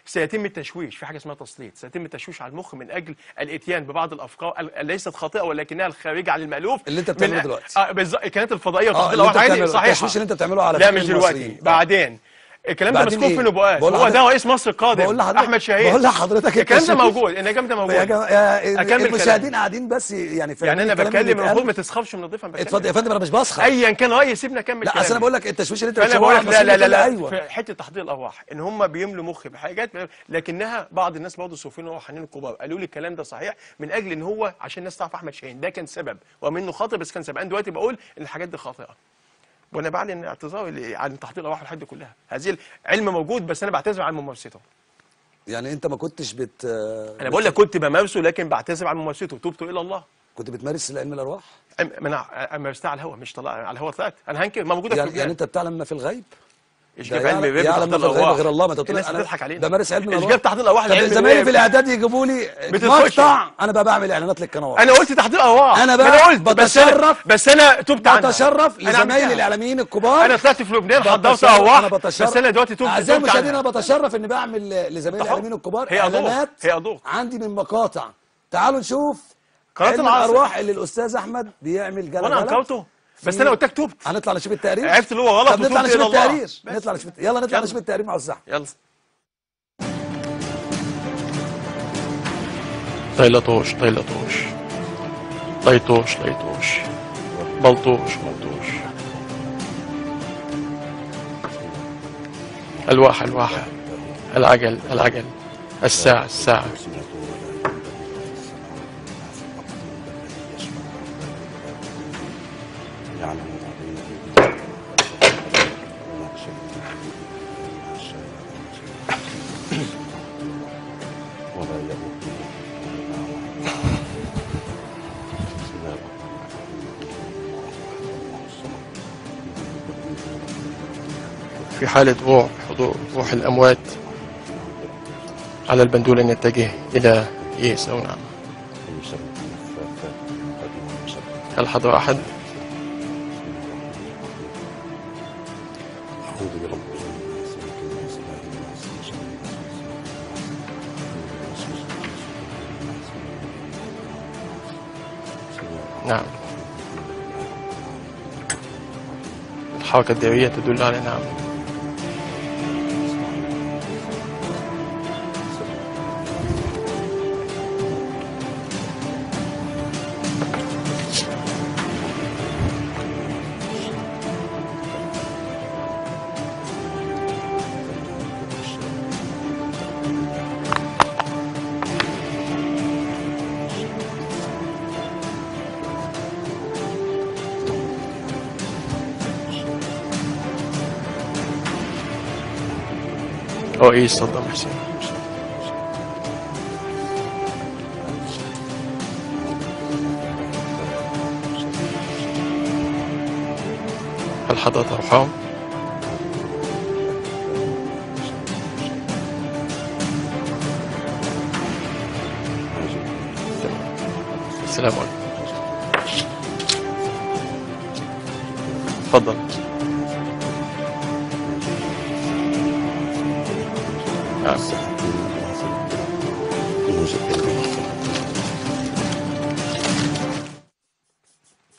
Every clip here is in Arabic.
سيتم التشويش في حاجه اسمها تسليط، سيتم التشويش على المخ من اجل الاتيان ببعض الافكار ليست خاطئه ولكنها الخارجه عن المالوف اللي انت بتعمله دلوقتي. بالظبط، الكلام الفضائيه صحيح. التشويش اللي انت بتعمله على لا مش دلوقتي، بعدين الكلام ده مسكوب في نبوءات. هو ده رئيس مصر القادم احمد شاهين. بقول لحضرتك الكلام ده موجود، النجم ده موجود. المشاهدين قاعدين بس يعني انا بتكلم، المفروض ما تسخفش من الضيف. اتفضل يا فندم، انا مش بسخف. ايا كان رايي سيبنا نكمل. لا اصل انا بقول لك التشويش اللي انت بتقوله. انا بقول لك لا أيوة. في حته تحضير الارواح ان هم بيملوا مخي بحاجات، لكنها بعض الناس برضه الصوفيين والروحانيين الكبار قالوا لي الكلام ده صحيح من اجل ان هو عشان الناس تعرف احمد شاهين ده كان سبب ومنه خاطئ، بس كان سبب. انا دلوقتي بقول ان الحاجات دي خاطئه، وانا بعلن اعتذاري عن تحضير الارواح الحد كلها. هذه العلم موجود بس انا بعتذر عن ممارسته. يعني انت ما كنتش انا بقول لك كنت بمارسه لكن بعتذر عن ممارسته، تبت الى الله. كنت بتمارس علم الارواح؟ انا مارستها على الهواء، مش طلع على الهواء طلعت. انا هنكر ما موجوده يعني انت بتعلم ما في الغيب؟ ايش جاب علم الغيب؟ يعلم ما في الغيب غير الله. ما انت الناس بتضحك علينا. بمارس علم الارواح. ايش جاب تحضير الارواح؟ طب زمايلي في الاعداد يجيبوا لي مقطع انا بقى بعمل اعلانات للقنوات. انا قلت تحضير ارواح، انا بقى قلت بتشرف، بس انا تبت عنها. بتشرف لزمايلي الاعلاميين الكبار. انا طلعت في لبنان حضرت ارواح، بس انا دلوقتي تبت. اعزائي المشاهدين، انا بتشرف اني بعمل لزمايلي الاعلاميين الكبار اعلانات عندي من مقاطع. تعالوا نشوف علم الارواح اللي الاستاذ احمد بيعمل جلجله. وانا انكرته بس انا قلت لك تبت. هنطلع نشوف التقرير. عرفت اللي هو غلط. طب نطلع نشوف التقرير. يلا نطلع نشوف التقرير مع الزحمه. يلا. طيلطوش طيلطوش، طيطوش طيطوش، بلطوش بلطوش، الواحة الواحة، العجل العجل، الساعة الساعة. في حالة وقوع حضور روح الأموات على البندول أن يتجه إلى ييس أو نعم. هل حضر أحد؟ نعم. الحركة الدائرية تدل على نعم. رئيس صدام حسين. هل حضرت أرقام؟ السلام عليكم. تفضل.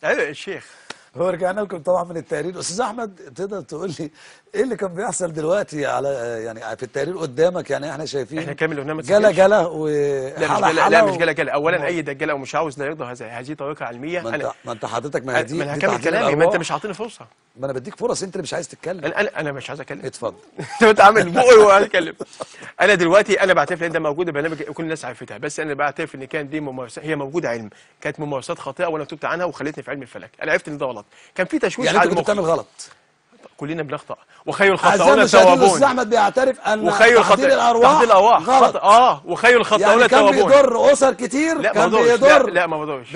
ايوه يا شيخ. هو رجعنا لكم طبعا من التقرير. استاذ احمد تقدر تقول لي ايه اللي كان بيحصل دلوقتي على يعني في التقرير قدامك؟ يعني احنا شايفين احنا كامل قلنا جلا جلا وحاله لا مش جلا جلا. اولا اي دجاله ومش عاوز لا يرضى هذه طريقه علميه. ما انت حضرتك ما هي دي. ما انا هكمل كلامي، ما انت مش عاطيني فرصه. ما انا بديك فرص، انت اللي مش عايز تتكلم. انا مش عايز اتكلم. اتفضل. انت بتعمل بقي وعايز اتكلم. انا دلوقتي انا بعترف ان ده موجود برنامج كل الناس عرفتها، بس انا بعترف ان كان دي ممارسات، هي موجوده علم، كانت ممارسات خاطئه وانا تبت عنها وخلتني في علم الفلك. انا عرفت ان ده غلط، كان في تشويش يعني على انت كنت بتعمل غلط. كلنا بنخطأ وخير الخطاؤون التوابون. الاستاذ احمد بيعترف ان وخير تحضير الارواح غلط. وخير الخطاؤون التوابون. يعني كان بيضر اسر كتير. لا كان بيضر. لا ما بضرش.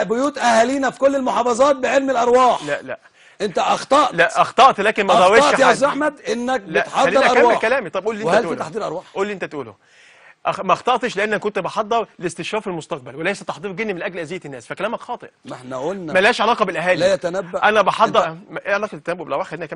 بيوت اهالينا في كل المحافظات بعلم الارواح. لا انت اخطأت. لا اخطأت لكن ما ضرش حد. اخطأت يا استاذ احمد انك بتحضر ارواح. خليني اكمل كلامي. طب قول لي انت تقوله. وهل في تحضير ارواح؟ قول لي انت تقوله. ما اخطأتش لان كنت بحضر لاستشراف المستقبل وليس تحضير جني من اجل اذيه الناس، فكلامك خاطئ. ما احنا قلنا ملهاش علاقه بالاهالي. لا يتنبأ. انا بحضر. ايه علاقه التنبؤ بالارواح؟ خلينا